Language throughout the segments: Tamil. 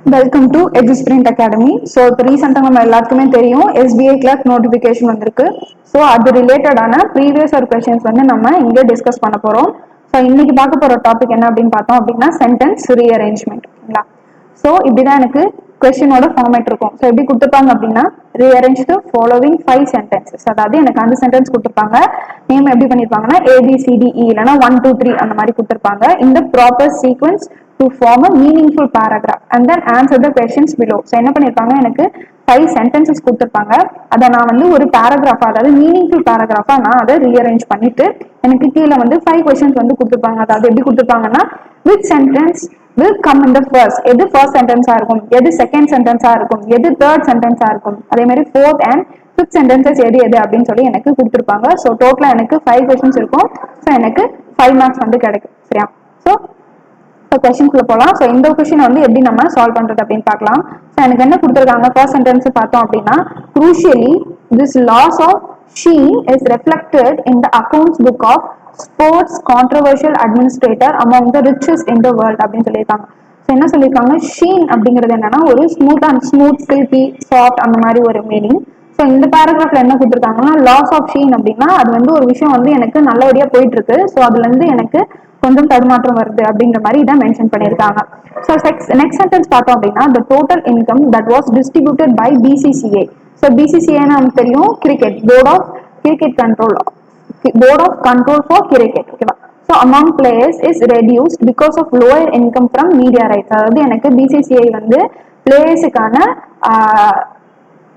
வெல்கம் டு எக்ஸிஸ்பிரிண்ட் அகாடமி. ஸோ இப்போ ரீசெண்டாக நம்ம எல்லாத்துக்குமே தெரியும் எஸ்பிஐ கிளர்க் நோட்டிஃபிகேஷன் வந்திருக்கு. ஸோ அது ரிலேட்டடான ப்ரீவியஸ் ஒரு கொஸ்டின்ஸ் வந்து நம்ம இங்கே டிஸ்கஸ் பண்ண போகிறோம். ஸோ இன்னைக்கு பார்க்க போகிற டாபிக் என்ன அப்படின்னு பார்த்தோம் அப்படின்னா சென்டென்ஸ் ரீஅரேஞ்ச்மெண்ட். ஓகேங்களா? ஸோ இப்படிதான் எனக்கு கொஸ்டினோட ஃபார்மேட் இருக்கும். ஸோ எப்படி கொடுத்துருப்பாங்க அப்படின்னா ரீஅரேஞ்ச் த ஃபாலோவிங் 5 சென்டென்சஸ். அதாவது எனக்கு அந்த சென்டென்ஸ் கொடுத்துருப்பாங்க. நேம் எப்படி பண்ணிருப்பாங்கன்னா ABCDE இல்லைன்னா 1 2 3 அந்த மாதிரி கொடுத்துருப்பாங்க. இந்த proper sequence to form a meaningful paragraph and then answer the questions below. So என்ன பண்ணிருப்பாங்க, எனக்கு 5 சென்டென்சஸ் கொடுத்துருப்பாங்க. அதை நான் வந்து ஒரு பேராகிராஃபா, அதாவது மீனிங்ஃபுல் பேராகிராஃபா நான் அதை ரீஅரேஞ்ச் பண்ணிட்டு எனக்கு கீழே வந்து 5 கொஸ்டின்ஸ் வந்து கொடுத்துருப்பாங்க. அதாவது எப்படி கொடுத்துருப்பாங்கன்னா which sentence will come in the first, எது ஃபர்ஸ்ட் சென்டென்ஸா இருக்கும், எது செகண்ட் சென்டென்ஸா இருக்கும், எது தேர்ட் சென்டென்ஸா இருக்கும், அதே மாதிரி ஃபோர்த் அண்ட் ஃபிஃப்த் சென்டென்சஸ் எது எது அப்படின்னு சொல்லி எனக்கு கொடுத்துருப்பாங்க. ஸோ டோட்டலா எனக்கு 5 கொஸ்டின்ஸ் இருக்கும். ஸோ எனக்கு 5 மார்க்ஸ் வந்து கிடைக்கும். சரியா? ஸோ இப்போ கொஸ்டின்குள்ள போகலாம். ஸோ இந்த கொஸ்டின் வந்து எப்படி நம்ம சால்வ் பண்றது அப்படின்னு பார்க்கலாம். ஸோ எனக்கு என்ன கொடுத்துருக்காங்க, ஃபர்ஸ்ட் சென்டென்ஸ் பார்த்தோம் அப்படின்னா crucially this loss of Sheen is reflected in the accounts book of sports controversial administrator among the richest in the world அப்படின்னு சொல்லியிருக்காங்க. ஸோ என்ன சொல்லியிருக்காங்க, ஷீன் அப்படிங்கிறது என்னன்னா ஒரு ஸ்மூத் சில்கி சாஃப்ட் அந்த மாதிரி ஒரு மீனிங். ஸோ இந்த பேராகிராஃப்ல என்ன கொடுத்துருக்காங்கன்னா லாஸ் ஆஃப் ஷீன் அப்படின்னா அது வந்து ஒரு விஷயம் வந்து எனக்கு நல்லபடியா போயிட்டு இருக்கு. ஸோ அதுல இருந்து எனக்கு கொஞ்சம் தடுமாற்றம் வருது அப்படிங்கிற மாதிரி இதான் மென்ஷன் பண்ணியிருக்காங்க. ஸோ நெக்ஸ்ட் சென்டென்ஸ் பார்த்தோம் அப்படின்னா the total income that was distributed by BCCA. So BCCA நமக்கு தெரியும், cricket board of control for cricket. ஓகேவா? So among players is reduced because of lower income from media rights. அதாவது எனக்கு BCCA வந்து பிளேயர்ஸுக்கான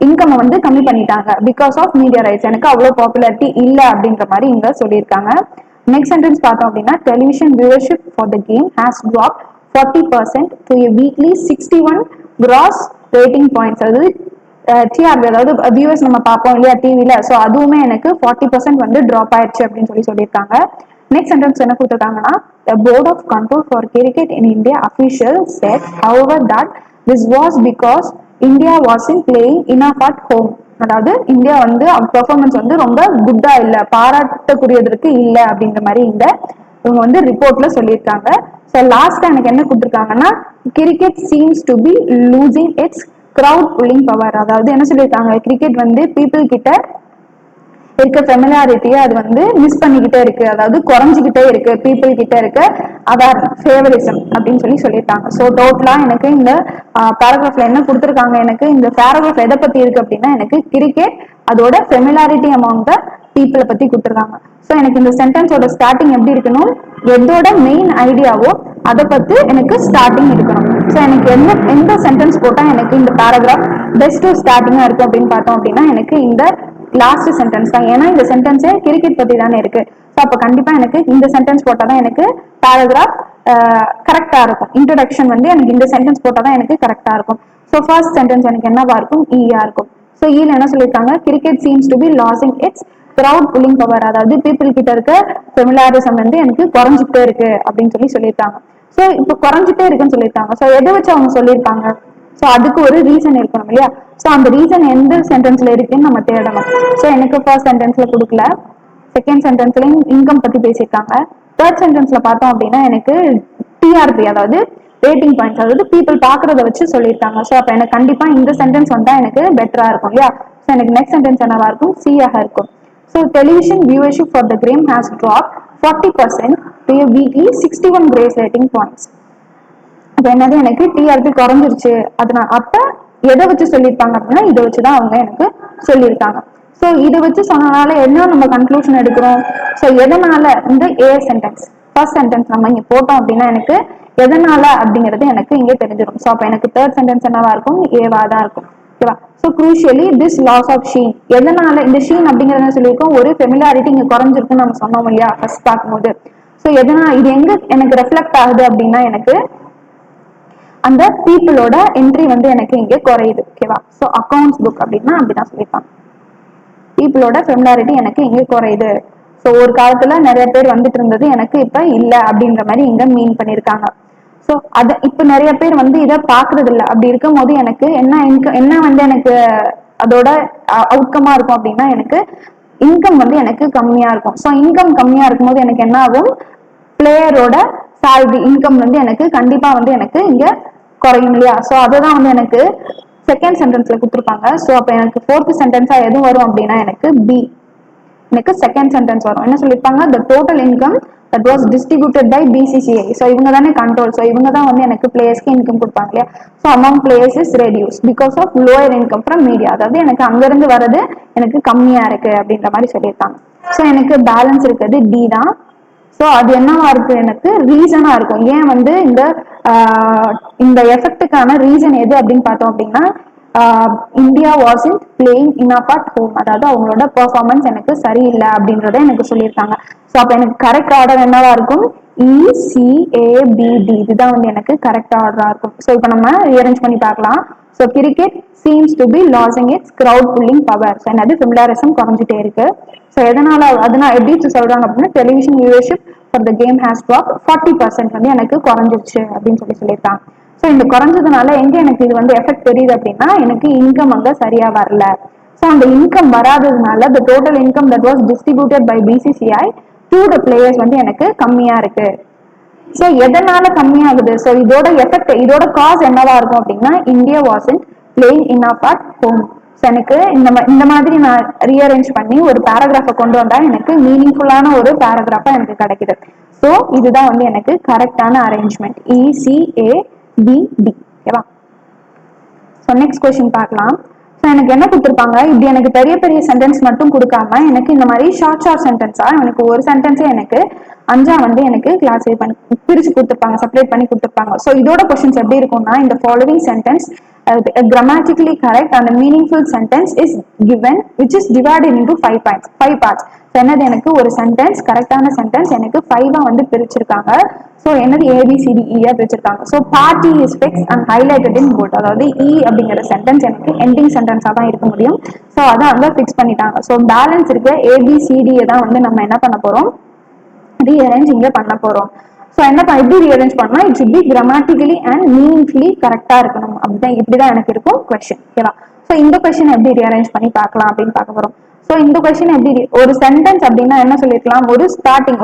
இன்கம் வந்து கம்மி பண்ணிட்டாங்க பிகாஸ் ஆஃப் மீடியா ரைட்ஸ். எனக்கு அவ்வளோ பாப்புலாரிட்டி இல்லை அப்படின்ற மாதிரி இங்க சொல்லியிருக்காங்க. நெக்ஸ்ட் சென்டென்ஸ் பார்த்தோம் அப்படின்னா television viewership for the game has drop 40% to a weekly 61 gross rating points. அதாவது டிஆர்பி, அதாவது வியூவர்ஸ் நம்ம பார்ப்போம் இல்லையா டிவில, ஸோ அதுவுமே எனக்கு 40% வந்து ட்ராப் ஆயிடுச்சு அப்படின்னு சொல்லியிருக்காங்க. நெக்ஸ்ட் சென்டென்ஸ் என்ன கொடுத்துருக்காங்கன்னா the board of control for cricket in India official said however that this was because India wasn't playing enough at home. அதாவது இந்தியா வந்து பெர்ஃபார்மன்ஸ் வந்து ரொம்ப குட்டா இல்ல, பாராட்டக்கூடியதற்கு இல்ல அப்படின்ற மாதிரி இந்த இவங்க வந்து ரிப்போர்ட்ல சொல்லியிருக்காங்க. ஸோ லாஸ்ட் எனக்கு என்ன கொடுத்துருக்காங்கன்னா cricket seems to be losing its crowd pulling power. அதாவது என்ன சொல்லியிருக்காங்க, கிரிக்கெட் வந்து பீப்புள் கிட்ட இருக்க ஃபெமிலாரிட்டியை அது வந்து மிஸ் பண்ணிக்கிட்டே இருக்கு, அதாவது குறைஞ்சிக்கிட்டே இருக்கு பீப்புள் கிட்ட இருக்க அவேர்னஸ் ஃபேவரிசம் அப்படின்னு சொல்லியிருக்காங்க. ஸோ டோட்டலா எனக்கு இந்த பேராகிராஃப்ல என்ன கொடுத்துருக்காங்க, எனக்கு இந்த பேராகிராஃப் எதை பத்தி இருக்கு அப்படின்னா எனக்கு கிரிக்கெட் அதோட ஃபெமிலாரிட்டி அமாங் த பீப்புளை பத்தி கொடுத்துருக்காங்க. ஸோ எனக்கு இந்த சென்டென்ஸோட ஸ்டார்டிங் எப்படி இருக்கணும், எதோட மெயின் ஐடியாவோ அதை பத்தி எனக்கு ஸ்டார்டிங் இருக்கணும். ஸோ எனக்கு எந்த சென்டென்ஸ் போட்டா எனக்கு இந்த பேராகிராஃப் பெஸ்ட் ஸ்டார்டிங்கா இருக்கும் அப்படின்னு பார்த்தோம் அப்படின்னா எனக்கு இந்த லாஸ்ட் சென்டென்ஸ் தான். ஏன்னா இந்த சென்டென்ஸே கிரிக்கெட் பத்தி தானே இருக்கு. ஸோ அப்போ கண்டிப்பா எனக்கு இந்த சென்டென்ஸ் போட்டாதான் எனக்கு பேராகிராஃப் கரெக்டா இருக்கும். இன்ட்ரோடக்ஷன் வந்து எனக்கு இந்த சென்டென்ஸ் போட்டாதான் எனக்கு கரெக்டா இருக்கும். ஸோ ஃபர்ஸ்ட் சென்டென்ஸ் எனக்கு என்னவா இருக்கும், ஈயா இருக்கும். ஸோ ஈல என்ன சொல்லியிருக்காங்க, cricket seems to be losing its crowd pulling power. அதாவது பீப்புள் கிட்ட இருக்க ஃபெமிலாரிசம் வந்து எனக்கு குறைஞ்சிட்டே இருக்கு அப்படின்னு சொல்லியிருக்காங்க. ஸோ இப்போ குறைஞ்சிட்டே இருக்குன்னு சொல்லியிருக்காங்க. ஸோ எதை வச்சு அவங்க சொல்லியிருக்காங்க, ஸோ அதுக்கு ஒரு ரீசன் இருக்கணும் இல்லையா? ஸோ அந்த ரீசன் எந்த சென்டென்ஸ்ல இருக்குன்னு நம்ம தேடணும். ஸோ எனக்கு ஃபர்ஸ்ட் சென்டென்ஸ்ல கொடுக்கல, செகண்ட் சென்டென்ஸ்லயும் இன்கம் பத்தி பேசியிருக்காங்க. தேர்ட் சென்டென்ஸ்ல பார்த்தோம் அப்படின்னா எனக்கு டிஆர்பி, அதாவது ரேட்டிங் பாயிண்ட்ஸ், அதாவது பீப்புள் பாக்குறத வச்சு சொல்லியிருக்காங்க. ஸோ அப்போ எனக்கு கண்டிப்பா இந்த சென்டென்ஸ் வந்தா எனக்கு பெட்டரா இருக்கும் இல்லையா? ஸோ எனக்கு நெக்ஸ்ட் சென்டென்ஸ் என்னவா இருக்கும், சியாக இருக்கும். So television viewership for the game has drop 40% to a weekly 61 grace rating points. அப்ப என்னது, எனக்கு டிஆர்பி குறைஞ்சிருச்சு. அதனால அப்ப எதை வச்சு சொல்லியிருப்பாங்க அப்படின்னா இதை வச்சுதான் அவங்க எனக்கு சொல்லியிருக்காங்க. ஸோ இதை வச்சு சொன்னனால என்ன நம்ம கன்க்ளூஷன் எடுக்கிறோம், ஸோ எதனால இந்த ஏ சென்டென்ஸ் ஃபர்ஸ்ட் சென்டென்ஸ் நம்ம இங்க போட்டோம் அப்படின்னா எனக்கு எதனால அப்படிங்கிறது எனக்கு இங்கே தெரிஞ்சிடும். ஸோ அப்ப எனக்கு தேர்ட் சென்டென்ஸ் என்னவா இருக்கும், ஏவா தான் இருக்கும். ஓகேவா? So crucially this loss of sheen, எதனால இந்த ஷீன் அப்படிங்கறத சொல்லியிருக்கோம், ஒரு ஃபெமிலாரிட்டி இங்க குறைஞ்சிருக்குன்னு நம்ம சொன்னோம் இல்லையா ஃபர்ஸ்ட் பார்க்கும்போது. ஸோ எதனால இது எங்க எனக்கு ரெஃப்ளெக்ட் ஆகுது அப்படின்னா எனக்கு அந்த பீப்புளோட என்ட்ரி வந்து எனக்கு இங்கே குறையுது. ஓகேவா? ஸோ அக்கௌண்ட்ஸ் புக் அப்படின்னா அப்படிதான் சொல்லியிருப்பாங்க, பீப்புளோட ஃபெமிலாரிட்டி எனக்கு இங்கே குறையுது. ஸோ ஒரு காலத்துல நிறைய பேர் வந்துட்டு இருந்தது, எனக்கு இப்ப இல்ல அப்படின்ற மாதிரி இங்க மீன் பண்ணிருக்காங்க. ஸோ அது இப்ப நிறைய பேர் வந்து இதை பாக்குறது இல்லை. அப்படி இருக்கும் போது எனக்கு என்ன வந்து எனக்கு அதோட அவுட்கமா இருக்கும் அப்படின்னா எனக்கு இன்கம் வந்து எனக்கு கம்மியா இருக்கும். ஸோ இன்கம் கம்மியா இருக்கும் போது எனக்கு என்ன ஆகும், பிளேயரோட சேலரி இன்கம் வந்து எனக்கு கண்டிப்பா வந்து எனக்கு இங்க குறையும் இல்லையா. ஸோ அதுதான் வந்து எனக்கு செகண்ட் சென்டென்ஸ்ல கொடுத்துருப்பாங்க. ஸோ அப்போ எனக்கு ஃபோர்த் சென்டென்ஸா எது வரும் அப்படின்னா எனக்கு பி, எனக்கு செகண்ட் சென்டென்ஸ் வரும். என்ன சொல்லியிருப்பாங்க, the total income that was distributed by BCCI. So இவங்க தானே கண்ட்ரோல். ஸோ இவங்க தான் வந்து எனக்கு பிளேயர்ஸ்க்கு இன்கம் கொடுப்பாங்க இல்லையா. So among players is reduce because of lower income from media. அதாவது எனக்கு அங்கிருந்து வரது எனக்கு கம்மியா இருக்கு அப்படின்ற மாதிரி சொல்லியிருக்காங்க. ஸோ எனக்கு பேலன்ஸ் இருக்கிறது டி தான். ஸோ அது என்னவா இருக்கு, எனக்கு ரீசனா இருக்கும். ஏன் வந்து இந்த எஃபெக்டுக்கான ரீசன் எது அப்படின்னு பார்த்தோம் அப்படின்னா, India was in playing in at home. அதாவது அவங்களோட பெர்ஃபார்மன்ஸ் எனக்கு சரியில்லை அப்படின்றத எனக்கு சொல்லியிருக்காங்க. ஸோ அப்போ எனக்கு கரெக்ட் ஆர்டர் என்னவா இருக்கும், ECABD. இதுதான் வந்து எனக்கு கரெக்ட் ஆர்டரா இருக்கும். ஸோ இப்போ நம்ம ரீஅரேஞ்ச் பண்ணி பார்க்கலாம். So cricket seems to be losing its crowd pulling power. So என்னது சிமிலாரிசம் குறைஞ்சிட்டே இருக்கு. ஸோ எதனால அதனால எப்படி சொல்றாங்க அப்படின்னா, television viewership for the game has drop 40% வந்து எனக்கு குறைஞ்சிருச்சு அப்படின்னு சொல்லியிருக்காங்க. ஸோ இந்த குறைஞ்சதுனால எங்க எனக்கு இது வந்து எஃபெக்ட் தெரியுது அப்படின்னா, எனக்கு இன்கம் அங்க சரியா வரல. ஸோ அந்த இன்கம் வராததுனால the total income that was distributed by BCCI to the players வந்து எனக்கு கம்மியா இருக்கு. ஸோ எதனால கம்மியாகுது, ஸோ இதோட எஃபெக்ட், இதோட காஸ் என்னவா இருக்கும் அப்படின்னா, India wasn't playing in at home. So எனக்கு இந்த மாதிரி நான் ரீஅரேஞ்ச் பண்ணி ஒரு பேராகிராஃபை கொண்டு வந்தா எனக்கு மீனிங்ஃபுல்லான ஒரு பேராகிராஃபா எனக்கு கிடைக்குது. ஸோ இதுதான் வந்து எனக்கு கரெக்டான அரேஞ்ச்மெண்ட், ECABD. ஓகேவா. ஸோ நெக்ஸ்ட் கொஸ்டின் பார்க்கலாம். ஸோ எனக்கு என்ன கொடுத்துருப்பாங்க, இப்படி எனக்கு பெரிய பெரிய சென்டென்ஸ் மட்டும் கொடுக்காம எனக்கு இந்த மாதிரி ஷார்ட் ஷார்ட் சென்டென்ஸா எனக்கு ஒரு சென்டென்ஸே எனக்கு அஞ்சா வந்து எனக்கு கிளாஸிஃபை பண்ணி பிரிச்சு கொடுத்துருப்பாங்க, செப்பரேட் பண்ணி கொடுத்துருப்பாங்க. ஸோ இதோட கொஸ்டின்ஸ் எப்படி இருக்கும்னா, இந்த following sentence grammatically correct and a meaningful sentence is given which is divided into 5 parts. So என்னது, எனக்கு ஒரு சென்டென்ஸ், கரெக்டான சென்டென்ஸ் எனக்கு 5 வந்து பிரிச்சிருக்காங்க. ஸோ என்னது ABCDE பிரிச்சிருக்காங்க. So part E is fixed and highlighted in bold. அதாவது E அப்படிங்கிற சென்டென்ஸ் எனக்கு எண்டிங் சென்டென்ஸாக தான் இருக்க முடியும். ஸோ அதை அங்கே ஃபிக்ஸ் பண்ணிட்டாங்க. ஸோ பேலன்ஸ் இருக்க ABCDயை தான் வந்து நம்ம என்ன பண்ண போறோம், ரீஅரேஞ்ச் இங்கே பண்ண போறோம். ஸோ என்ன எப்படி ரீஅரேஞ்ச் பண்ணா, it should be grammatically and meaningfully கரெக்டா இருக்கணும். அப்படிதான் இப்படிதான் எனக்கு இருக்கும் கொஸ்டின். ஓகேவா. ஸோ இந்த கொஸ்டின் எப்படி ரீஅரேஞ்ச் பண்ணி பார்க்கலாம் அப்படின்னு பார்க்க போறோம். ஸோ இந்த கொஸ்டின் எப்படி, ஒரு சென்டென்ஸ் அப்படின்னா என்ன சொல்லிருக்கலாம், ஒரு ஸ்டார்டிங்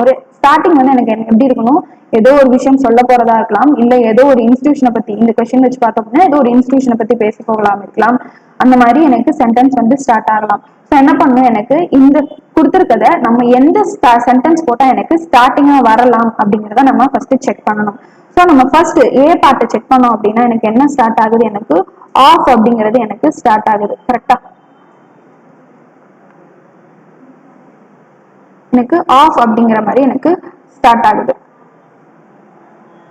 வந்து எனக்கு எப்படி இருக்கணும், ஏதோ ஒரு விஷயம் சொல்ல போறதா இருக்கலாம், இல்ல ஏதோ ஒரு இன்ஸ்டிடியூஷனை பத்தி, இந்த கொஸ்டின் வச்சு பார்த்தோம்னா ஏதோ ஒரு இன்ஸ்டிடியூஷனை பத்தி பேச போகலாம் இருக்கலாம். அந்த மாதிரி எனக்கு சென்டென்ஸ் வந்து ஸ்டார்ட் ஆகலாம். ஸோ என்ன பண்ணும், எனக்கு இந்த கொடுத்துருக்கத நம்ம எந்த சென்டென்ஸ் போட்டா எனக்கு ஸ்டார்டிங்கா வரலாம் அப்படிங்கிறத நம்ம ஃபர்ஸ்ட் செக் பண்ணணும். ஸோ நம்ம ஃபர்ஸ்ட் பார்ட்டை செக் பண்ணோம் அப்படின்னா எனக்கு என்ன ஸ்டார்ட் ஆகுது, எனக்கு ஆஃப் அப்படிங்கிறது எனக்கு ஸ்டார்ட் ஆகுது. கரெக்டா, எனக்கு ஆஃப் அப்படிங்கிற மாதிரி எனக்கு ஸ்டார்ட் ஆகுது.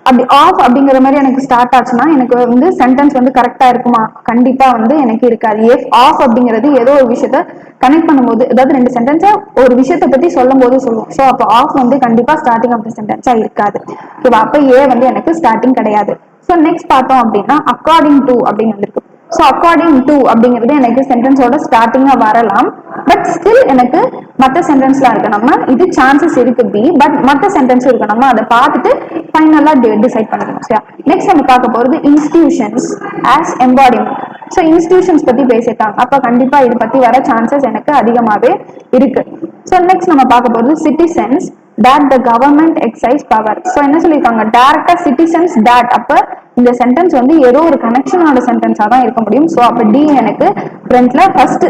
அப்படி ஆஃப் அப்படிங்கிற மாதிரி எனக்கு ஸ்டார்ட் ஆச்சுன்னா எனக்கு வந்து சென்டென்ஸ் வந்து கரெக்டா இருக்குமா, கண்டிப்பா வந்து எனக்கு இருக்காது. ஆஃப் அப்படிங்கிறது ஏதோ ஒரு விஷயத்த கனெக்ட் பண்ணும்போது, அதாவது ரெண்டு சென்டென்ஸை ஒரு விஷயத்தை பத்தி சொல்லும் போது சொல்லுவோம். ஸோ அப்போ ஆஃப் வந்து கண்டிப்பா ஸ்டார்டிங் ஆஃப் தி சென்டென்ஸா இருக்காது. ஓகேவா. அப்போ வந்து எனக்கு ஸ்டார்டிங் கிடையாது. ஸோ நெக்ஸ்ட் பார்த்தோம் அப்படின்னா அக்கார்டிங் டு அப்படின்னு வந்திருக்கு. ஸோ அக்கார்டிங் டு அப்படிங்கிறது எனக்கு சென்டென்ஸோட ஸ்டார்டிங்கா வரலாம். பட் ஸ்டில் எனக்கு மற்ற சென்டென்ஸ்லாம் இருக்கு, நம்ம இது சான்சஸ் இருக்கு பி, பட் மற்ற சென்டென்ஸ் இருக்கு, நம்ம அதை பார்த்துட்டு ஃபைனலா டிசைட் பண்ணிக்கணும். சரியா. நெக்ஸ்ட் நம்ம பார்க்க போறது institutions as embodiment. So institutions பத்தி பேசிட்டாங்க, அப்ப கண்டிப்பா இது பத்தி வர சான்சஸ் எனக்கு அதிகமாவே இருக்கு. ஸோ நெக்ஸ்ட் நம்ம பார்க்க போறது citizens that the government exercise power. So என்ன சொல்லியிருக்காங்க, டைரக்டா சிட்டிசன்ஸ் that. அப்ப இந்த சென்டென்ஸ் வந்து ஏதோ ஒரு கனெக்ஷனோட சென்டென்ஸா தான் இருக்க முடியும். ஸோ அப்ப டி எனக்கு ஃப்ரண்ட்ல ஃபர்ஸ்ட்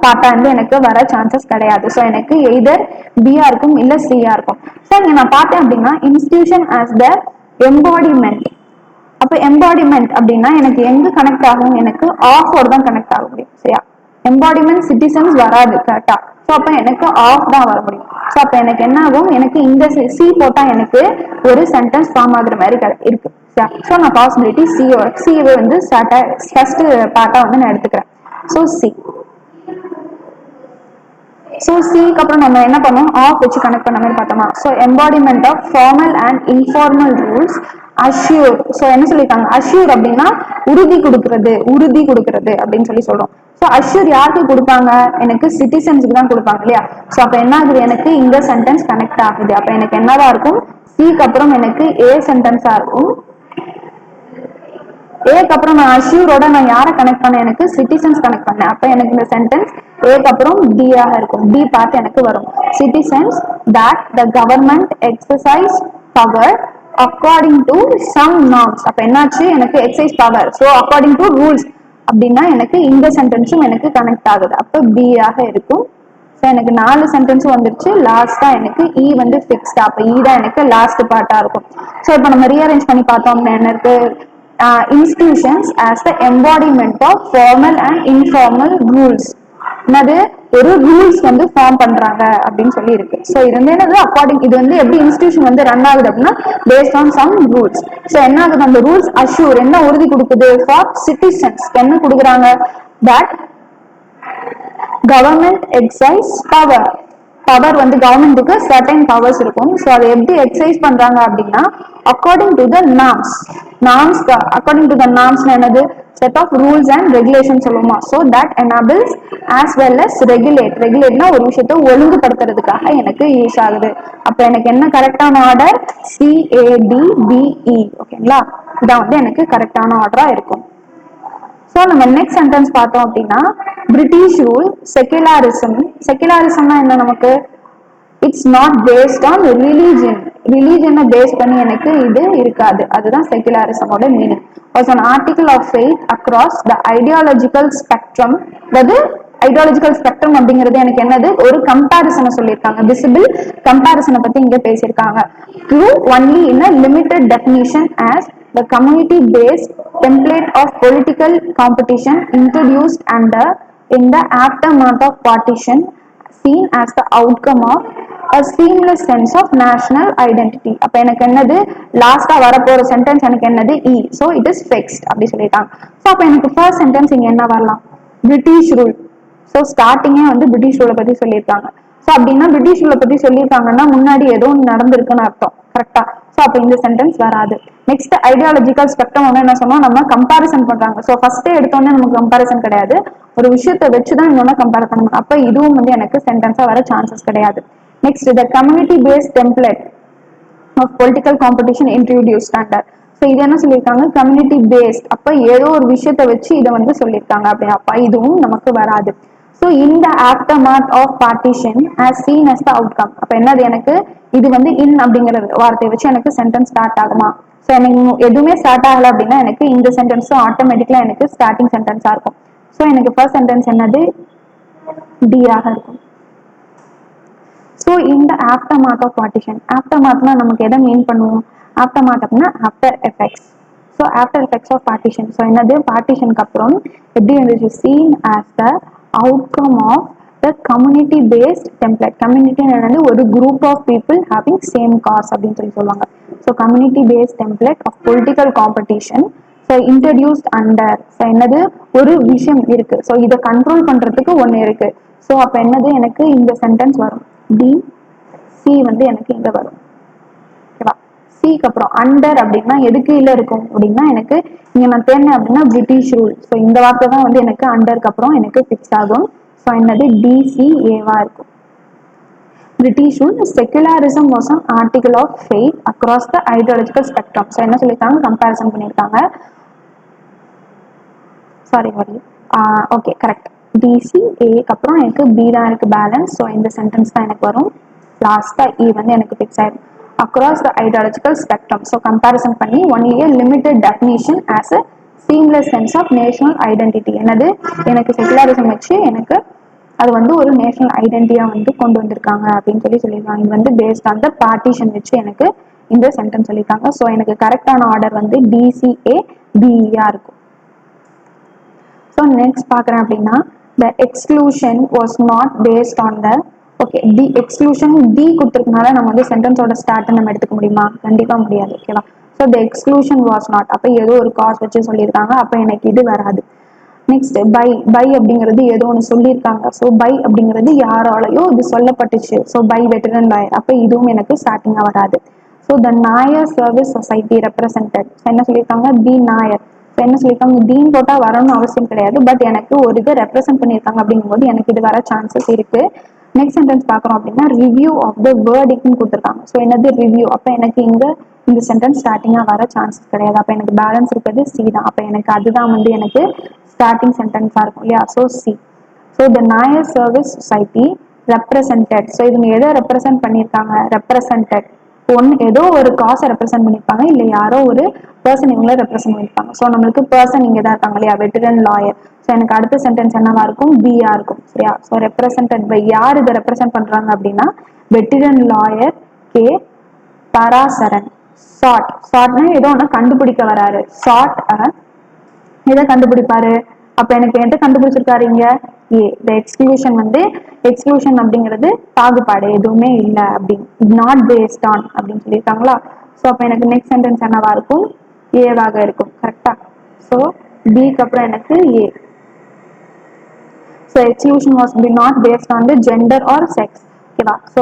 பார்ட்டா வந்து எனக்கு வர சான்சஸ் கிடையாது. ஸோ எனக்கு எய்தர் பியா இருக்கும் இல்ல சியா இருக்கும். ஸோ இங்க நான் பார்த்தேன் அப்படின்னா இன்ஸ்டிடியூஷன் ஆஸ் த எம்பாடிமெண்ட். அப்ப எம்பாடிமெண்ட் அப்படின்னா எனக்கு எங்க கனெக்ட் ஆகும், எனக்கு ஆஃபோட தான் கனெக்ட் ஆக முடியும். சரியா. எம்பாடிமெண்ட் சிட்டிசன்ஸ் வராது. கரெக்டா. ஸோ அப்ப எனக்கு ஆஃப் தான் வர முடியும். ஸோ அப்ப எனக்கு என்ன ஆகும், எனக்கு இந்த சி போட்டா எனக்கு ஒரு சென்டென்ஸ் ஃபார்ம் ஆகுற மாதிரி இருக்கு. ஸோ நான் பாசிபிலிட்டி சிஏ வந்து ஃபர்ஸ்ட் பார்ட்டா வந்து நான் எடுத்துக்கிறேன். So C. ஸோ சிக்கு அப்புறம் நம்ம என்ன பண்ணோம், ஆஃப் வச்சு கனெக்ட் பண்ண மாதிரி பார்த்தோமா. So embodiment of formal and informal rules assure. So என்ன சொல்லியிருக்காங்க, அஷ்யூர் அப்படின்னா உறுதி கொடுக்கறது அப்படின்னு சொல்றோம். ஸோ அஷ்யூர் யாருக்கு கொடுப்பாங்க, எனக்கு சிட்டிசன்ஸுக்கு தான் கொடுப்பாங்க இல்லையா. ஸோ அப்ப என்ன ஆகுது, எனக்கு இந்த சென்டென்ஸ் கனெக்ட் ஆகுது. அப்ப எனக்கு என்னவா இருக்கும், சிக்கு அப்புறம் எனக்கு ஏ சென்டென்ஸா இருக்கும். ஏக்கு அப்புறம் நான் அஷ்யூரோட நான் யாரை கனெக்ட் பண்ணேன், எனக்கு சிட்டிசன்ஸ் கனெக்ட் பண்ணேன். அப்ப எனக்கு இந்த சென்டென்ஸ் ஏக்கு அப்புறம் டி ஆக இருக்கும். டி பார்ட் எனக்கு வரும். Citizens that the government exercise power according to some norms. அப்ப என்னாச்சு, எனக்கு excise power. So according to rules அப்படின்னா எனக்கு இந்த சென்டென்ஸும் எனக்கு கனெக்ட் ஆகுது. அப்ப பி ஆக இருக்கும். ஸோ எனக்கு 4 சென்டென்ஸும் வந்துருச்சு. லாஸ்டா எனக்கு இ வந்து ஃபிக்ஸ்டா. அப்ப இ தான் எனக்கு லாஸ்ட் பார்ட்டா இருக்கும். ஸோ இப்போ நம்ம ரீஅரேஞ்ச் பண்ணி பார்த்தோம்னா என்ன இருக்கு, institutions as the embodiment of formal and informal rules. என்னது, ஒரு ரூல்ஸ் வந்து ஃபார்ம் பண்றாங்க அப்படின்னு சொல்லி இருக்கு. ஸோ இது வந்து என்னது, அக்கார்டிங், இது வந்து எப்படி இன்ஸ்டிடியூஷன் வந்து ரன் ஆகுது அப்படின்னா based on some rules. So என்ன ஆகுது, அந்த ரூல்ஸ் அஷ்யூர் என்ன உறுதி கொடுக்குது, ஃபார் சிட்டிசன்ஸ் என்ன கொடுக்குறாங்க, that government exercise power. Power வந்து கவர்மெண்ட்டுக்கு சர்டன் பவர்ஸ் இருக்கும். ஸோ அதை எப்படி எக்ஸைஸ் பண்றாங்க அப்படின்னா according to the norms. Norms according to the norms என்னது, set of rules and regulation சொல்லுவோமா. So that enables as well as regulate. ரெகுலேட்னா ஒரு விஷயத்தை ஒழுங்குபடுத்துறதுக்காக எனக்கு யூஸ் ஆகுது. அப்ப எனக்கு என்ன கரெக்டான ஆர்டர், CADBE. ஓகேங்களா, இதான் வந்து எனக்கு கரெக்டான ஆர்டரா இருக்கும். ஸோ நம்ம நெக்ஸ்ட் சென்டென்ஸ் பார்த்தோம் அப்படின்னா பிரிட்டிஷ் ரூல் செகுலாரிசம். செகுலாரிசம்னா என்ன நமக்கு, it's not based on religion. ரிலீஜனை பேஸ் பண்ணி எனக்கு இது இருக்காது. அதுதான் செகுலாரிசமோட meaning. Was an article of faith across the ideological spectrum. அதாவது ஐடியாலஜிக்கல் ஸ்பெக்ட்ரம் அப்படிங்கிறது எனக்கு என்னது, ஒரு கம்பாரிசனை சொல்லியிருக்காங்க. விசிபிள் கம்பாரிசனை பத்தி இங்க பேசியிருக்காங்க. Through only in a limited definition as the community based template of political competition introduced under in the aftermath of partition, seen as the outcome of a seamless sense of national identity. அப்ப எனக்கு என்னது, லாஸ்டா வரப்போற சென்டென்ஸ் எனக்கு என்னது, இ. ஸோ இட் இஸ் ஃபிக்ஸ்ட் அப்படி சொல்லிட்டாங்க. ஸோ அப்ப எனக்கு ஃபர்ஸ்ட் சென்டென்ஸ் இங்க என்ன வரலாம், பிரிட்டிஷ் ரூல். ஸோ ஸ்டார்டிங்கே வந்து பிரிட்டிஷ் ரூலை பத்தி சொல்லியிருக்காங்க. ஸோ அப்படின்னா பிரிட்டிஷ் ரூலை பத்தி சொல்லியிருக்காங்கன்னா முன்னாடி ஏதோ ஒன்று நடந்திருக்குன்னு அர்த்தம். கரெக்டா. ஸோ அப்போ இந்த சென்டென்ஸ் வராது. நெக்ஸ்ட் ஐடியாலஜிக்கல் ஸ்பெக்ட்ரம் வந்து என்ன சொன்னோம், நம்ம கம்பாரிசன் பண்றாங்க. ஸோ ஃபர்ஸ்டே எடுத்தோன்னே நமக்கு கம்பாரிசன் கிடையாது, ஒரு விஷயத்தை வச்சுதான் இன்னொன்னு கம்பேர் பண்ணணும். அப்ப இதுவும் வந்து எனக்கு சென்டென்ஸா வர சான்சஸ் கிடையாது. Next the community based template of political competition introduced under. So இது என்ன சொல்லியிருக்காங்க, கம்யூனிட்டி பேஸ்ட். அப்ப ஏதோ ஒரு விஷயத்தை வச்சு இதை வந்து சொல்லியிருக்காங்க. அப்படி அப்ப இதுவும் நமக்கு வராது. ஸோ இந்த aftermath of partition as seen as the outcome. அப்ப என்னது, எனக்கு இது வந்து இன் அப்படிங்கிற வார்த்தையை வச்சு எனக்கு சென்டென்ஸ் ஸ்டார்ட் ஆகுமா. ஸோ எனக்கு எதுவுமே ஸ்டார்ட் ஆகல அப்படின்னா எனக்கு இந்த சென்டென்ஸும் ஆட்டோமேட்டிக்கலா எனக்கு ஸ்டார்டிங் சென்டென்ஸா இருக்கும். ஸோ எனக்கு ஃபர்ஸ்ட் சென்டென்ஸ் என்னது, டி ஆக இருக்கும். ஸோ இந்த aftermath ஆஃப் பார்ட்டிஷன், aftermathனா நமக்கு எதை மீன் பண்ணுவோம், aftermath அப்படின்னா after effects. So after effects of partition. So என்னது, பார்ட்டிஷனுக்கு அப்புறம் எப்படி இருந்துச்சு, seen as the outcome of the community based template. Community என்னது, ஒரு group of people having same caste அப்படின்னு சொல்லி சொல்லுவாங்க. So community based template of political competition. So introduced under. So என்னது, ஒரு விஷயம் இருக்கு, ஸோ இதை கண்ட்ரோல் பண்றதுக்கு ஒன்று இருக்கு. ஸோ அப்ப என்னது, எனக்கு இந்த சென்டென்ஸ் வரும், டி. சி வந்து எனக்கு இங்க வரும். ஓகேவா. சிக்கு அப்புறம் அண்டர் அப்படின்னா எது கீழே இருக்கும் அப்படின்னா எனக்கு இங்க நான் தேர்ந்தேன் அப்படின்னா பிரிட்டிஷ் ரூல். ஸோ இந்த வார்த்தை தான் வந்து எனக்கு அண்டருக்கு அப்புறம் எனக்கு ஃபிக்ஸ் ஆகும். ஸோ என்னது, DCAவா இருக்கும். British rule secularism was an article of faith across the ideological spectrum. So என்ன சொல்லியிருக்காங்க, கம்பேரிசன் பண்ணியிருக்காங்க. Sorry okay correct. DCAக்கு அப்புறம் எனக்கு பி தான் இருக்கு பேலன்ஸ். ஸோ இந்த சென்டென்ஸ் தான் எனக்கு வரும். லாஸ்டா இ வந்து எனக்கு ஃபிக்ஸ் ஆயிடும். Across the ideological spectrum. So comparison பண்ணி only a limited definition as a seamless sense of national identity. என்னது, எனக்கு செகுலரிசம் வச்சு எனக்கு அது வந்து ஒரு நேஷனல் ஐடென்டிட்டியா வந்து கொண்டு வந்திருக்காங்க அப்படின்னு சொல்லி சொல்லியிருக்காங்க. இது வந்து பேஸ்ட் ஆன் த பார்ட்டிஷன் வச்சு எனக்கு இந்த சென்டென்ஸ் சொல்லியிருக்காங்க. ஸோ எனக்கு கரெக்டான ஆர்டர் வந்து DCABEயா இருக்கும். ஸோ நெக்ஸ்ட் பார்க்குறேன் அப்படின்னா the exclusion was not based on the okay the exclusion D கொடுத்துருக்கனால நம்ம வந்து சென்டென்ஸோட ஸ்டார்ட் நம்ம எடுத்துக்க முடியுமா, கண்டிப்பா முடியாது. ஓகேவா. So the exclusion was not, அப்போ ஏதோ ஒரு காஸ் வச்சு சொல்லியிருக்காங்க. அப்போ எனக்கு இது வராது. நெக்ஸ்ட் பை அப்படிங்கிறது ஏதோ ஒன்று சொல்லியிருக்காங்க. ஸோ பை அப்படிங்கிறது யாராலையோ இது சொல்லப்பட்டுச்சு. So by veteran lawyer. அப்போ இதுவும் எனக்கு ஸ்டார்டிங்காக வராது. So the Nair service society represented. என்ன சொல்லியிருக்காங்க, தி நாயர். என்ன சொல்லியிருக்காங்க, தீன் போட்டா வரணும்னு அவசியம் கிடையாது, பட் எனக்கு ஒரு இதை ரெப்ரசென்ட் பண்ணியிருக்காங்க அப்படிங்கும்போது எனக்கு இது வர சான்சஸ் இருக்கு. நெக்ஸ்ட் சென்டென்ஸ் பார்க்குறோம் அப்படின்னா ரிவ்யூ ஆஃப் த வேர்டிக்ட்னு கொடுத்துருக்காங்க. ஸோ என்னது ரிவ்யூ. அப்போ எனக்கு இந்த சென்டென்ஸ் ஸ்டார்டிங்காக வர சான்சஸ் கிடையாது. அப்போ எனக்கு பேலன்ஸ் இருக்கிறது சி தான். அப்போ எனக்கு அதுதான் வந்து எனக்கு ஸ்டார்டிங் சென்டென்ஸாக இருக்கும் இல்லையா. So C. So the Nair service society represented. So இவங்க எதை ரெப்ரசென்ட் பண்ணியிருக்காங்க, ரெப்ரசன்டட் ஒன் ஏதோ ஒரு காசை ரெப்ரசென்ட் பண்ணிருப்பாங்க, இல்ல யாரோ ஒரு பர்சன் இவங்கள ரெப்ரசென்ட் பண்ணிருப்பாங்க. ஸோ நம்மளுக்கு பர்சன் இங்கே தான் இருக்காங்க இல்லையா, வெட்டரன் லாயர். ஸோ எனக்கு அடுத்த சென்டென்ஸ் என்னவா இருக்கும், பியா இருக்கும் சரியா. ஸோ ரெப்ரசென்டட் பை யார் இதை ரெப்ரசென்ட் பண்றாங்க அப்படின்னா வெட்டரன் லாயர் கே பராசரன். சாட்னா ஏதோ ஒன்று கண்டுபிடிக்க வராரு. சாட் எதை கண்டுபிடிப்பாரு, அப்ப எனக்கு எதை கண்டுபிடிச்சிருக்காரு இங்க ஏ. இந்த எக்ஸ்க்ளூஷன் வந்து எக்ஸ்க்ளூஷன் அப்படிங்கிறது பாகுபாடு எதுவுமே இல்லை அப்படின்னு நாட் பேஸ்ட் ஆன் அப்படின்னு சொல்லியிருக்காங்களா. ஸோ அப்ப எனக்கு நெக்ஸ்ட் சென்டென்ஸ் என்னவா இருக்கும், ஏவாக இருக்கும் கரெக்டா. ஸோ பிக்கு அப்புறம் எனக்கு A. So exclusion was B not based on the gender or sex ஓகேவா. ஸோ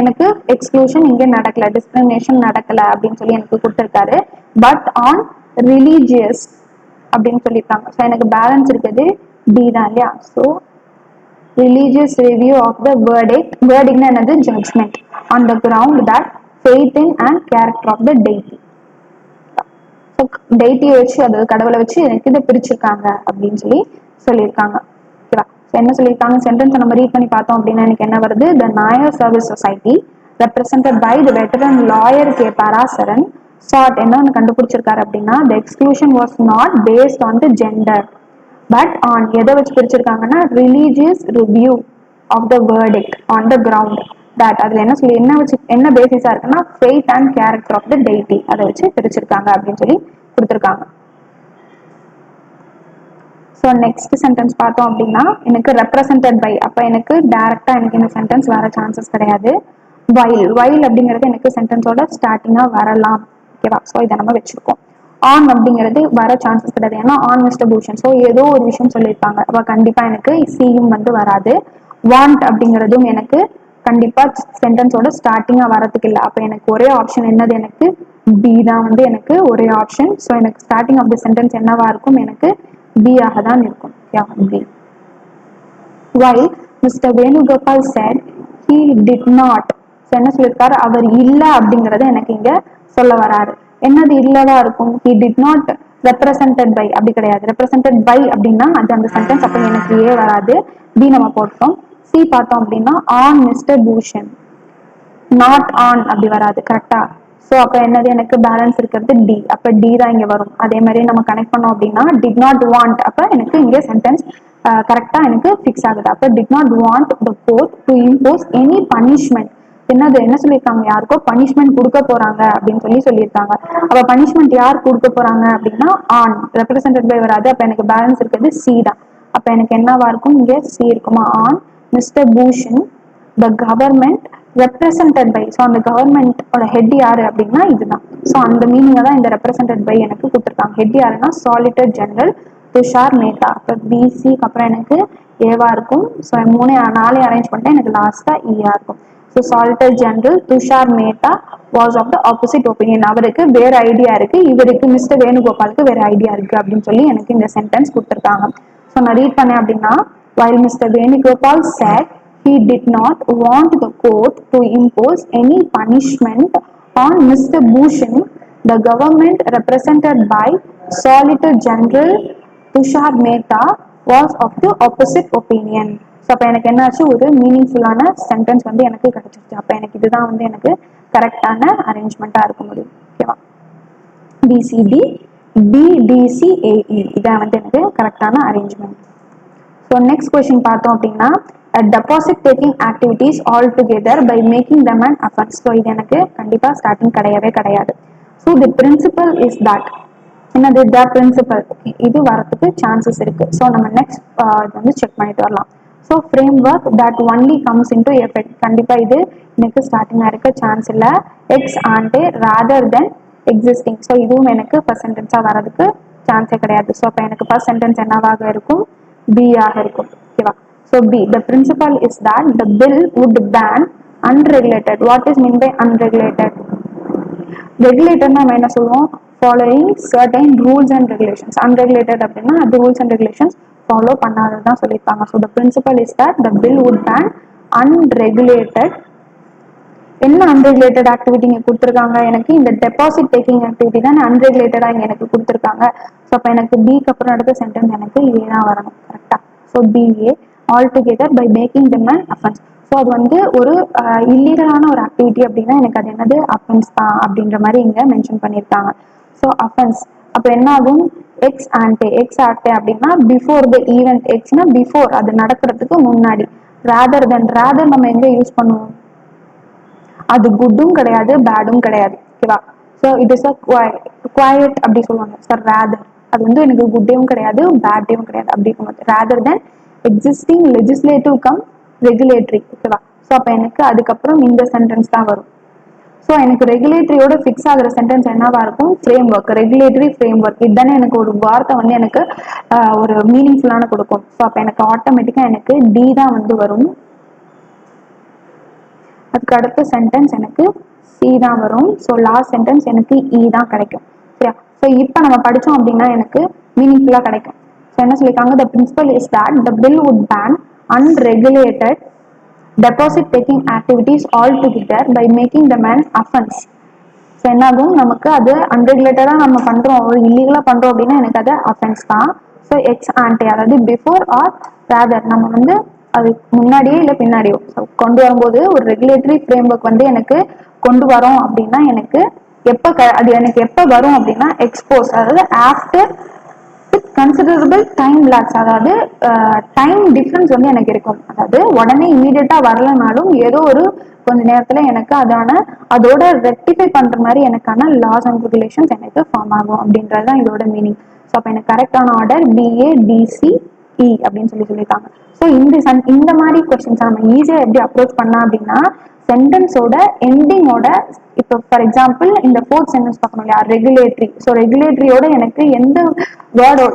எனக்கு எக்ஸ்க்ளூஷன் இங்கே நடக்கல, டிஸ்கிரிமினேஷன் நடக்கல அப்படின்னு சொல்லி எனக்கு கொடுத்துருக்காரு. பட் ஆன் ரிலீஜியஸ் அப்படின்னு சொல்லியிருக்காங்க. ஸோ எனக்கு பேலன்ஸ் இருக்குது டி தான் இல்லையா. So religious review of the verdict. வேர்டிக்ட்னா என்னது, judgement on the ground that faith in and character of the deity. டெய்டியை வச்சு, அதாவது கடவுளை வச்சு எனக்கு இதை பிரிச்சிருக்காங்க அப்படின்னு சொல்லி சொல்லியிருக்காங்க ஓகேவா. என்ன சொல்லியிருக்காங்க சென்டென்ஸ் நம்ம ரீட் பண்ணி பார்த்தோம் அப்படின்னா எனக்கு என்ன வருது, the Nair service society represented by the veteran lawyer K. Parasaran sought என்ன கண்டுபிடிச்சிருக்காரு அப்படின்னா the exclusion was not based on the gender but on எதை வச்சு பிரிச்சிருக்காங்கன்னா religious review of the verdict on the ground that அதுல என்ன சொல்லி என்ன பேசிஸா இருக்குன்னா faith and character of the deity அதை வச்சு பிரிச்சிருக்காங்க அப்படின்னு சொல்லி கொடுத்துருக்காங்க. ஸோ நெக்ஸ்ட் சென்டென்ஸ் பார்த்தோம் அப்படின்னா எனக்கு ரெப்ரசன்டட் பை, அப்போ எனக்கு டைரக்டா எனக்கு இந்த சென்டென்ஸ் வர சான்சஸ் கிடையாது. வைல் அப்படிங்கிறது எனக்கு சென்டென்ஸோட ஸ்டார்டிங்கா வரலாம் ஓகேவா. ஸோ இதை நம்ம வச்சிருக்கோம். ஆன் அப்படிங்கிறது வர சான்சஸ் கிடையாது, ஏன்னா ஆன் மிஸ்டர் பூஷன். ஸோ ஏதோ ஒரு விஷயம் சொல்லியிருப்பாங்க, அப்போ கண்டிப்பா எனக்கு சியும் வந்து வராது. வாண்ட் அப்படிங்கிறதும் எனக்கு கண்டிப்பா சென்டென்ஸோட ஸ்டார்டிங்கா வரதுக்கு இல்லை. அப்போ எனக்கு ஒரே ஆப்ஷன் என்னது, எனக்கு பி தான் வந்து எனக்கு ஒரே ஆப்ஷன். ஸோ எனக்கு ஸ்டார்டிங் ஆஃப் தி சென்டென்ஸ் என்னவா இருக்கும், எனக்கு பி ஆக தான் இருக்கும். B. While Mr. Venugopal said he did not, என்ன சொல்லியிருக்காரு, அவர் இல்லை அப்படிங்கறத எனக்கு இங்க சொல்ல வராரு. என்னது இல்லவா இருக்கும், he did not represented by அப்படி கிடையாது. represented by அப்படின்னா அது அந்த சென்டென்ஸ், அப்ப எனக்கு ஏ வராது, பி நம்ம போட்டோம். சி பார்த்தோம் அப்படின்னா on mister Bhushan, not on அப்படி வராது கரெக்டா. ஸோ அப்போ என்னது எனக்கு பேலன்ஸ் இருக்கிறது டி, அப்போ டி தான் இங்கே வரும். அதே மாதிரி நம்ம கனெக்ட் பண்ணோம் அப்படின்னா டிட் நாட் வாண்ட், அப்போ எனக்கு இங்கே சென்டென்ஸ் கரெக்டாக எனக்கு ஃபிக்ஸ் ஆகுது. அப்போ did not want the court to impose any punishment. என்னது என்ன சொல்லியிருக்காங்க, யாருக்கோ பனிஷ்மெண்ட் கொடுக்க போறாங்க அப்படின்னு சொல்லி சொல்லியிருக்காங்க. அப்போ பனிஷ்மெண்ட் யார் கொடுக்க போறாங்க அப்படின்னா ஆன், ரெப்ரசன்டட் பை வராது. அப்போ எனக்கு பேலன்ஸ் இருக்கிறது சி தான். அப்போ எனக்கு என்னவா இருக்கும், இங்கே சி இருக்குமா. On mister Bhushan the government represented by, so அந்த கவர்மெண்டோட ஹெட் யாரு அப்படின்னா இதுதான். ஸோ அந்த மீனிங் தான் இந்த ரெப்ரசன்டட் பை எனக்கு கொடுத்துருக்காங்க. ஹெட் யாருன்னா சாலிட்டர் ஜெனரல் துஷார் மேத்தா. இப்போ பிசிக்கு அப்புறம் எனக்கு ஏவா இருக்கும். ஸோ நாலே அரேஞ்ச் பண்ணிட்டேன், எனக்கு லாஸ்டா ஈயா இருக்கும். So solicitor general Tushar Mehta was of the opposite opinion. அவருக்கு வேற ஐடியா இருக்கு, இவருக்கு மிஸ்டர் வேணுகோபாலுக்கு வேற ஐடியா இருக்கு அப்படின்னு சொல்லி எனக்கு இந்த சென்டென்ஸ் கொடுத்துருக்காங்க. ஸோ நான் ரீட் பண்ணேன் அப்படின்னா while Mr. Venugopal said he did not want the court to impose any punishment on Mr. Bhushan, the government represented by Solicitor General Tushar Mehta was of the opposite opinion. So அப்போ எனக்கு என்னாச்சு, ஒரு மீனிங்ஃபுல்லான சென்டென்ஸ் வந்து எனக்கு கிடைச்சிருச்சு. அப்போ எனக்கு இதுதான் வந்து எனக்கு கரெக்டான அரேஞ்ச்மெண்ட்டாக இருக்க முடியும் ஓகேவா. பிசிடி பிடிசிஏஇ இதான் வந்து எனக்கு கரெக்டான அரேஞ்ச்மெண்ட். ஸோ நெக்ஸ்ட் கொஸ்டின் பார்த்தோம் அப்படின்னா deposit taking activities all together by making them and offence. So இது எனக்கு கண்டிப்பாக ஸ்டார்டிங் கிடையவே கிடையாது. So the principle is that, என்னது த பிரின்சிபல், இது வரதுக்கு சான்சஸ் இருக்கு. ஸோ நம்ம நெக்ஸ்ட் இது வந்து செக் பண்ணிட்டு வரலாம். So frame work that only comes in to effect, கண்டிப்பாக இது எனக்கு ஸ்டார்டிங்காக இருக்க சான்ஸ் இல்லை. எக்ஸ் ஆண்டே ராதர் தென் எக்ஸிஸ்டிங், ஸோ இதுவும் எனக்கு ஃபர்ஸ்ட் சென்டென்ஸாக வரதுக்கு சான்ஸே கிடையாது. ஸோ அப்போ எனக்கு ஃபர்ஸ்ட் சென்டென்ஸ் என்னவாக இருக்கும், பி ஆக இருக்கும் ஓகேவா. So B the principle is that the bill would ban unregulated. What is mean by unregulated? Regulated நம்ம என்ன சொல்லுவோம், following certain rules and regulations. Unregulated அப்படின்னா அது rules and regulations follow பண்ணாதது தான் சொல்லியிருப்பாங்க. So the principle is that the bill would ban unregulated. என்ன அன்ரெகுலேட்டட் ஆக்டிவிட்டி இங்கே கொடுத்துருக்காங்க, எனக்கு இந்த டெபாசிட் டேக்கிங் ஆக்டிவிட்டி தான் அன்ரெகுலேட்டடா இங்கே எனக்கு கொடுத்துருக்காங்க. ஸோ அப்போ எனக்கு பிக்கு அப்புறம் அடுத்த சென்டென்ஸ் எனக்கு ஏ தான் வரணும் கரெக்டா. So BA all together by making them an offence. So அது வந்து ஒரு இல்லீகலான ஒரு ஆக்டிவிட்டி அப்படின்னா எனக்கு அது என்னது அஃபென்ஸ் தான் அப்படின்ற மாதிரி இங்கே மென்ஷன் பண்ணியிருக்காங்க. ஸோ அஃபென்ஸ் அப்போ என்ன ஆகும், எக்ஸ் ஆக்டே அப்படின்னா பிஃபோர் த ஈவெண்ட், எக்ஸ்னா பிஃபோர் அது நடக்கிறதுக்கு முன்னாடி, ரேதர் நம்ம எங்க யூஸ் பண்ணுவோம், அது குட்டும் கிடையாது பேடும் கிடையாது ஓகேவா. So it is a quiet அப்படி சொல்லுவாங்க சார் ரேதர், அது வந்து எனக்கு குட்டேவும் கிடையாது பேட்டையும் கிடையாது அப்படி இருக்கும் ரேதர் தென் எக்ஸிஸ்டிங் லெஜிஸ்லேட்டிவ் கம் ரெகுலேட்டரி ஓகேவா. ஸோ அப்போ எனக்கு அதுக்கப்புறம் இந்த சென்டென்ஸ் தான் வரும். ஸோ எனக்கு ரெகுலேட்டரியோட ஃபிக்ஸ் ஆகிற சென்டென்ஸ் என்னவா இருக்கும், frame work, regulatory frame work. இதுதானே எனக்கு ஒரு வார்த்தை வந்து எனக்கு ஒரு மீனிங்ஃபுல்லான கொடுக்கும். ஸோ அப்போ எனக்கு ஆட்டோமேட்டிக்காக எனக்கு டி தான் வந்து வரும். அதுக்கு அடுத்த சென்டென்ஸ் எனக்கு சி தான் வரும். ஸோ லாஸ்ட் சென்டென்ஸ் எனக்கு இ தான் கிடைக்கும் சரியா. ஸோ இப்போ நம்ம படித்தோம் அப்படின்னா எனக்கு மீனிங்ஃபுல்லாக கிடைக்கும். ஸோ என்ன சொல்லியிருக்காங்க, the principle is that the bill would ban unregulated deposit taking activities altogether by making them an offense. So என்னாகும், நமக்கு அது அன்ரெகுலேட்டடாக நம்ம பண்ணுறோம், ஒரு இல்லீகலாக பண்ணுறோம் அப்படின்னா எனக்கு அது அஃபென்ஸ் தான். ஸோ எக்ஸ் ஆன்டே அதாவது பிஃபோர் ஆர் ரேதர் நம்ம வந்து அது முன்னாடியே இல்லை பின்னாடியோ கொண்டு வரும்போது ஒரு ரெகுலேட்டரி ஃப்ரேம் ஒர்க் வந்து எனக்கு கொண்டு வரோம் அப்படின்னா எனக்கு எப்போ அது எனக்கு எப்போ வரும் அப்படின்னா எக்ஸ்போஸ் அதாவது after with considerable time lakhs, அதாவது டைம் டிஃப்ரென்ஸ் வந்து எனக்கு இருக்கும். அதாவது உடனே இமீடியட்டா வரலனாலும் ஏதோ ஒரு கொஞ்ச நேரத்துல எனக்கு அதோட ரெக்டிஃபை பண்ற மாதிரி எனக்கான லாஸ் அண்ட் ரெகுலேஷன்ஸ் எனக்கு ஃபார்ம் ஆகும் அப்படின்றது தான் இதோட மீனிங். ஸோ அப்போ எனக்கு கரெக்டான ஆர்டர் BADCE அப்படின்னு சொல்லியிருக்காங்க. ஸோ இந்த மாதிரி கொஸ்டின்ஸ் நம்ம ஈஸியாக எப்படி அப்ரோச் பண்ணலாம் அப்படின்னா, சென்டென்ஸோட எண்டிங்கோட, இப்போ ஃபார் எக்ஸாம்பிள் இந்த ஃபோர்த் சென்டென்ஸ் பார்க்கணும் இல்லையா, ரெகுலேட்டரி. ஸோ ரெகுலேட்டரியோட எனக்கு எந்த வேர்டோ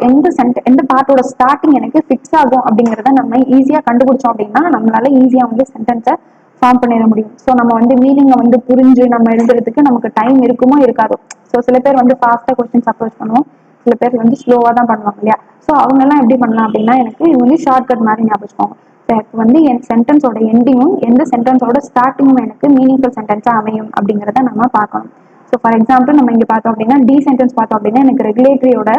எந்த பார்ட்டோட ஸ்டார்டிங் எனக்கு ஃபிக்ஸ் ஆகும் அப்படிங்கிறத நம்ம ஈஸியாக கண்டுபிடிச்சோம் அப்படின்னா நம்மளால ஈஸியாக வந்து சென்டென்ஸை ஃபார்ம் பண்ணிட முடியும். ஸோ நம்ம வந்து மீனிங்கை வந்து புரிஞ்சு நம்ம எழுதுறதுக்கு நமக்கு டைம் இருக்குமோ இருக்காதோ. ஸோ சில பேர் வந்து ஃபாஸ்ட்டாக கொஸ்டின்ஸ் அப்ரோச் பண்ணுவோம், சில பேர் வந்து ஸ்லோவாக தான் பண்ணுவாங்க இல்லையா. ஸோ அவங்கெல்லாம் எப்படி பண்ணலாம் அப்படின்னா, எனக்கு இது வந்து ஷார்ட்கட் மாதிரி ஞாபகம் வச்சுக்கோங்க. எனக்கு வந்து என் சென்டென்ஸோட எண்டிங்கும் எந்த சென்டென்ஸோட ஸ்டார்டிங்கும் எனக்கு மீனிங்ஃபுல் சென்டென்ஸாக அமையும் அப்படிங்கிறத நம்ம பார்க்கணும். ஸோ ஃபார் எக்ஸாம்பிள் நம்ம இங்கே பார்த்தோம் அப்படின்னா டி சென்டென்ஸ் பார்த்தோம் அப்படின்னா எனக்கு ரெகுலேட்டரியோட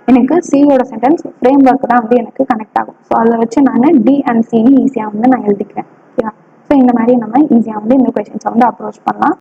எனக்கு சியோட சென்டென்ஸ் ஃப்ரேம் ஒர்க் தான் வந்து எனக்கு கனெக்ட் ஆகும். ஸோ அதை வச்சு நான் டி அண்ட் சின்னு ஈஸியாக வந்து நான் எழுதிக்கிறேன் ஓகேவா. ஸோ இந்த மாதிரி நம்ம ஈஸியாக வந்து இந்த கொஸ்டின்ஸை வந்து அப்ரோச் பண்ணலாம்.